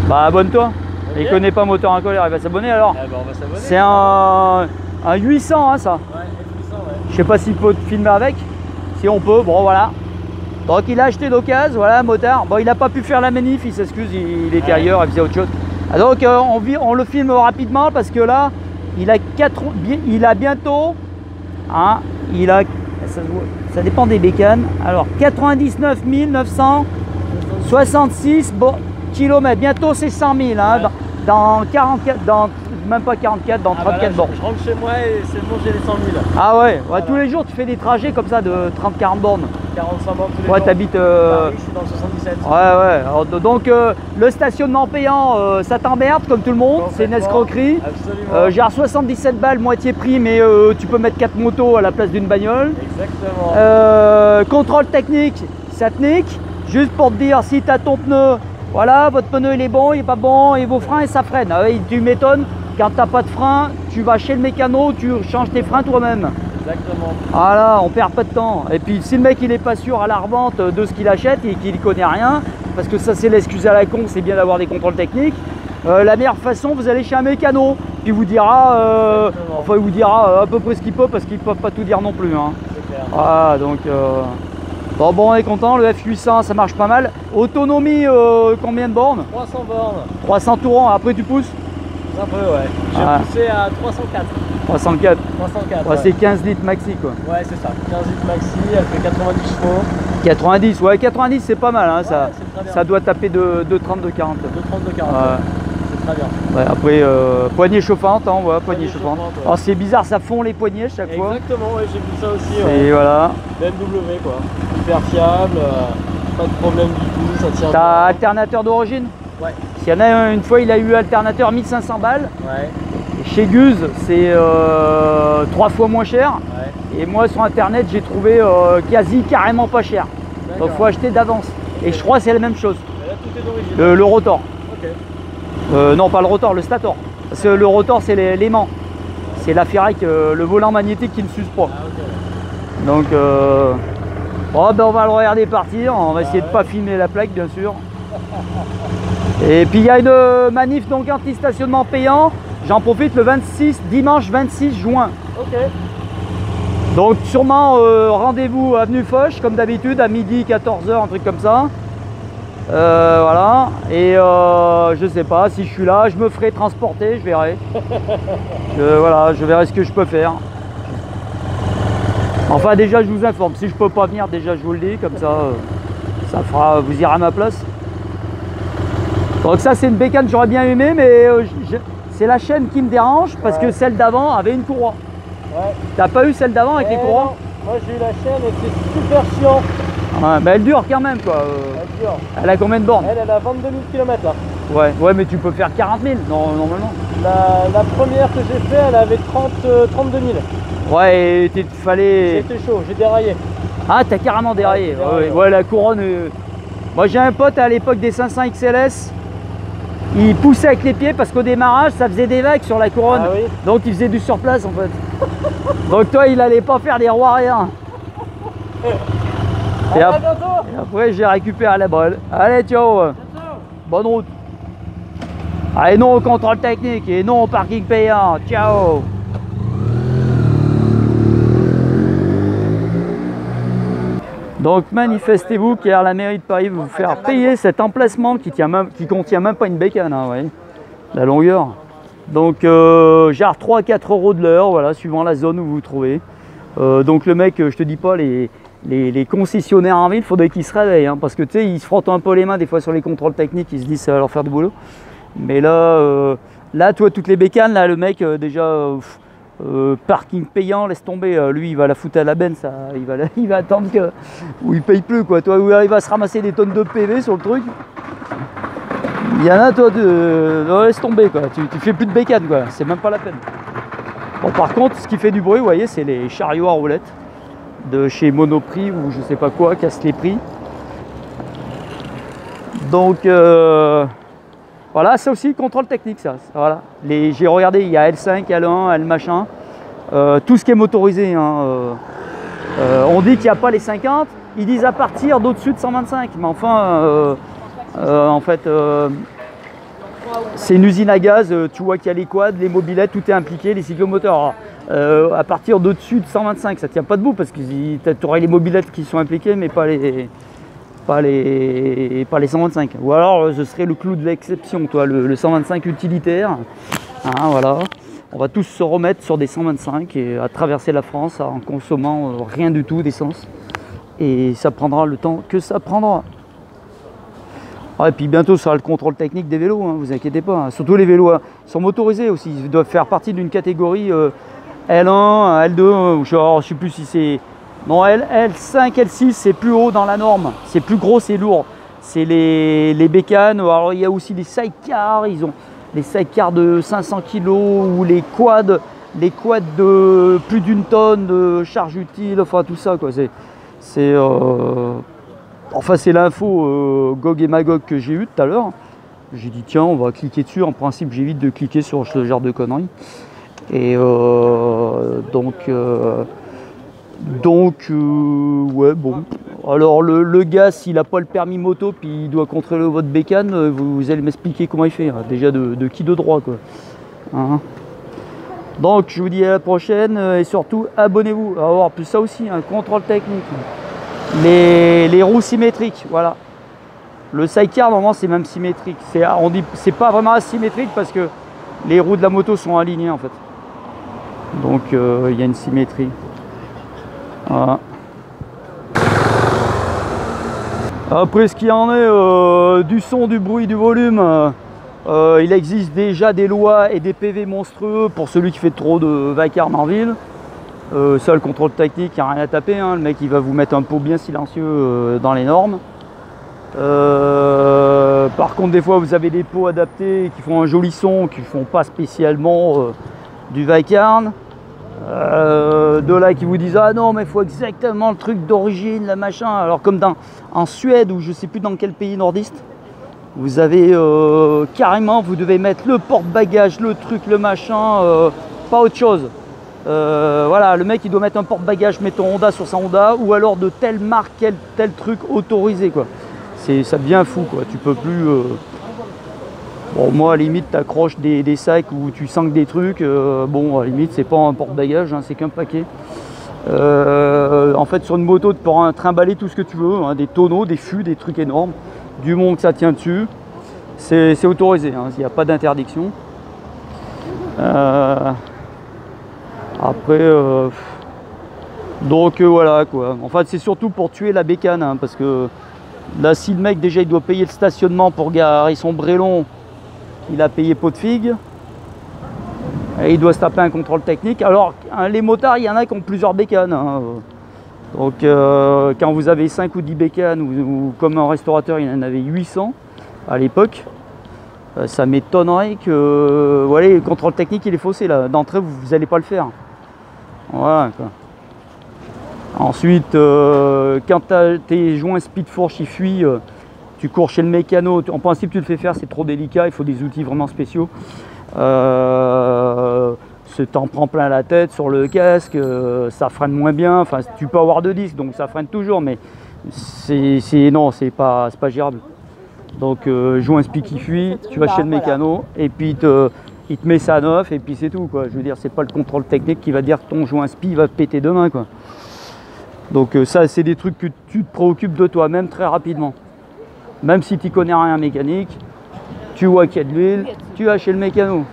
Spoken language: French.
Bah abonne-toi. Ok. Il connaît pas Moteur en colère, il va s'abonner alors. Eh ben, on va s'abonner. C'est un 800 hein, ça. Ouais, F800, ouais. Je sais pas s'il peut te filmer avec. Si on peut, bon voilà. Donc il a acheté d'occasion, voilà, motard. Bon, il n'a pas pu faire la manif, il s'excuse, il était ailleurs, il faisait autre chose. Ah, donc on le filme rapidement parce que là, il a bientôt, hein, ça dépend des bécanes. Alors 99 966 kilomètres, bientôt c'est 100 000, hein, Ouais. dans 44, même pas 44, dans 34 bah là, bornes. je rentre chez moi et c'est bon, j'ai les 100 000. Ah ouais, Voilà. tous les jours tu fais des trajets comme ça de 30-40 bornes. 45 bornes tous les Ouais, jours. t'habites. Paris, je suis dans le 77. Ouais, ouais. Alors, donc, le stationnement payant, ça t'emmerde comme tout le monde. C'est une Complètement. escroquerie. Absolument. J'ai 77 balles, moitié prix, mais tu peux mettre 4 motos à la place d'une bagnole. Exactement. Contrôle technique, ça te nique. Juste pour te dire si tu as ton pneu, voilà, votre pneu il est bon, il est pas bon, et vos freins et ça freine. Ah oui, tu m'étonnes, quand tu n'as pas de frein, tu vas chez le mécano, tu changes tes freins toi-même. Exactement. Voilà, on perd pas de temps. Et puis si le mec il est pas sûr à la revente de ce qu'il achète et qu'il connaît rien, parce que ça c'est l'excuse à la con, c'est bien d'avoir des contrôles techniques. La meilleure façon, vous allez chez un mécano, puis il vous dira, enfin il vous dira à peu près ce qu'il peut, parce qu'ils peuvent pas tout dire non plus. Hein. C'est clair. Voilà, donc bon, on est content. Le F800 ça marche pas mal. Autonomie combien de bornes? 300 bornes. 300 tourants. Après tu pousses? Un peu, ouais. J'ai poussé à 304. 304. 304. Ouais, c'est 15 litres maxi quoi. Ouais, c'est ça. 15 litres maxi, elle fait 90 chevaux. 90, ouais, 90 c'est pas mal, hein, Ouais, ça, c'est très bien. ça doit taper de 30, de 40. De 30 de 40. Ouais. C'est très bien. Ouais, après, poignée chauffante, hein, ouais, poignée chauffante. chauffante, ouais. Alors c'est bizarre, ça fond les poignées chaque fois. Exactement, ouais, j'ai vu ça aussi. Et Ouais. voilà. BMW quoi. Hyper fiable, pas de problème du tout, ça tient. T'as bien. alternateur d'origine? Ouais. S'il y en a une fois, il a eu alternateur 1500 balles. Ouais. Et chez Guz, c'est 3 fois moins cher. Ouais. Et moi, sur internet, j'ai trouvé quasi carrément pas cher. Donc D'accord. faut acheter d'avance. Et je crois que c'est la même chose. Mais là tout est d'origine. Le rotor. Ok. Non, pas le rotor, le stator. Parce que le rotor, c'est l'aimant. C'est la ferraille, le volant magnétique qui ne s'use pas. Ah ok. Donc, oh, ben on va le regarder partir. On va essayer de pas filmer la plaque, bien sûr. Et puis il y a une manif donc anti-stationnement payant. J'en profite le dimanche 26 juin. Ok. Donc sûrement rendez-vous avenue Foch, comme d'habitude, à midi, 14 h, un truc comme ça. Voilà. Et je sais pas si je suis là, je me ferai transporter, je verrai. Voilà, je verrai ce que je peux faire. Enfin déjà je vous informe, si je peux pas venir, déjà je vous le dis, comme ça, ça fera, vous irez à ma place. Donc ça c'est une bécane que j'aurais bien aimé, mais c'est la chaîne qui me dérange parce que celle d'avant avait une courroie. Ouais. T'as pas eu celle d'avant avec les courroies? Non. Moi j'ai eu la chaîne et c'est super chiant. Ouais, mais elle dure quand même quoi. Elle dure. Elle a combien de bornes? Elle a 22 000 km là. Ouais, ouais, mais tu peux faire 40 000 normalement. La première que j'ai fait, elle avait 32 000. Ouais, et fallait. C'était chaud, j'ai déraillé. Ah, t'as carrément déraillé. Ouais, Ouais, la couronne. Moi j'ai un pote à l'époque des 500 XLS. Il poussait avec les pieds parce qu'au démarrage ça faisait des vagues sur la couronne. Ah oui. Donc il faisait du surplace en fait. Donc toi il allait pas faire des roues rien. Et À bientôt. après j'ai récupéré la balle. Allez ciao. Bonne route. Allez, non au contrôle technique et non au parking payant. Ciao. Donc manifestez-vous car la mairie de Paris va vous faire payer cet emplacement qui contient même pas une bécane, hein, voyez, la longueur. Donc genre 3-4 € de l'heure, voilà, suivant la zone où vous vous trouvez. Donc le mec, je te dis pas, les concessionnaires en ville, il faudrait qu'ils se réveillent, hein, parce que tu sais, ils se frottent un peu les mains des fois sur les contrôles techniques, ils se disent ça va leur faire du boulot. Mais là, toi, toutes les bécanes, là, le mec déjà... parking payant, laisse tomber, lui il va la foutre à la benne, ça, il va attendre que où il paye plus quoi, toi, où il va se ramasser des tonnes de PV sur le truc. Il y en a toi laisse tomber quoi, tu fais plus de bécane quoi, c'est même pas la peine. Bon par contre ce qui fait du bruit, vous voyez, c'est les chariots à roulettes de chez Monoprix ou je sais pas quoi, casse les prix. Donc voilà, c'est aussi le contrôle technique ça. Voilà. J'ai regardé, il y a L5, L1, L machin. Tout ce qui est motorisé. Hein, on dit qu'il n'y a pas les 50. Ils disent à partir d'au-dessus de 125. Mais enfin, en fait, c'est une usine à gaz, tu vois qu'il y a les quads, les mobylettes, tout est impliqué, les cyclomoteurs. Alors, à partir d'au-dessus de 125, ça ne tient pas debout parce que tu aurais les mobylettes qui sont impliquées, mais pas les 125. Ou alors ce serait le clou de l'exception, toi, le 125 utilitaire. Hein, voilà. On va tous se remettre sur des 125 et à traverser la France en consommant rien du tout d'essence. Et ça prendra le temps que ça prendra. Ah, et puis bientôt ça sera le contrôle technique des vélos, hein, vous inquiétez pas. Hein. Surtout les vélos sont motorisés aussi, ils doivent faire partie d'une catégorie L1, L2, je ne sais plus si c'est... Non, L5, L6 c'est plus haut dans la norme, c'est plus gros, c'est lourd. C'est les bécanes, alors il y a aussi les sidecars, ils ont les sidecars de 500 kg ou les quads de plus d'une tonne de charge utile, enfin tout ça quoi. Enfin c'est l'info Gog et Magog que j'ai eu tout à l'heure. J'ai dit tiens on va cliquer dessus, en principe j'évite de cliquer sur ce genre de conneries. Et ouais bon. Alors le gars s'il n'a pas le permis moto puis il doit contrôler votre bécane, vous allez m'expliquer comment il fait. Hein. Déjà de qui de droit quoi. Hein. Donc je vous dis à la prochaine et surtout abonnez-vous. On va voir plus ça aussi, un contrôle technique. Les roues symétriques, voilà. Le sidecar normalement c'est même symétrique. On dit c'est pas vraiment asymétrique parce que les roues de la moto sont alignées en fait. Donc il y a une symétrie. Voilà. Après ce qu'il y en est du son, du bruit, du volume, il existe déjà des lois et des PV monstrueux pour celui qui fait trop de vacarme en ville. Ça le contrôle technique, il n'y a rien à taper, hein. Le mec il va vous mettre un pot bien silencieux dans les normes. Par contre des fois vous avez des pots adaptés qui font un joli son, qui ne font pas spécialement du vacarme. De là qui vous disent ah non mais il faut exactement le truc d'origine, la machin. Alors comme en Suède ou je sais plus dans quel pays nordiste, vous avez carrément vous devez mettre le porte-bagages, le truc, le machin, pas autre chose. Voilà, le mec il doit mettre un porte-bagages, mettons Honda sur sa Honda, ou alors de telle marque, tel truc autorisé quoi. Ça devient fou quoi, tu peux plus... Bon moi à la limite tu accroches des sacs où tu sens des trucs, bon à la limite c'est pas un porte-bagages, hein, c'est qu'un paquet. En fait sur une moto tu pourras trimballer tout ce que tu veux, hein, des tonneaux, des fûts, des trucs énormes, du moment que ça tient dessus, c'est autorisé, hein, il n'y a pas d'interdiction. Après, donc voilà quoi. En fait c'est surtout pour tuer la bécane, hein, parce que là si le mec déjà il doit payer le stationnement pour garer son brélon, il a payé pot de figue et il doit se taper un contrôle technique. Alors hein, les motards il y en a qui ont plusieurs bécanes, hein. Donc quand vous avez 5 ou 10 bécanes ou comme un restaurateur il en avait 800 à l'époque, ça m'étonnerait que voilà, le contrôle technique il est faussé là, d'entrée vous n'allez pas le faire. Voilà quoi. Ensuite quand tes joints speed fourche ils fuient, tu cours chez le mécano, en principe tu le fais faire, c'est trop délicat, il faut des outils vraiment spéciaux. T'en prends plein la tête sur le casque, ça freine moins bien, enfin tu peux avoir 2 disques donc ça freine toujours, mais non, c'est pas gérable. Donc joint spi qui fuit, tu vas chez le mécano et puis il te met ça à neuf et puis c'est tout quoi. Je veux dire c'est pas le contrôle technique qui va dire que ton joint spi va péter demain quoi. Donc ça c'est des trucs que tu te préoccupes de toi-même très rapidement. Même si tu connais rien en mécanique, tu vois qu'il y a de l'huile, tu vas chez le mécano.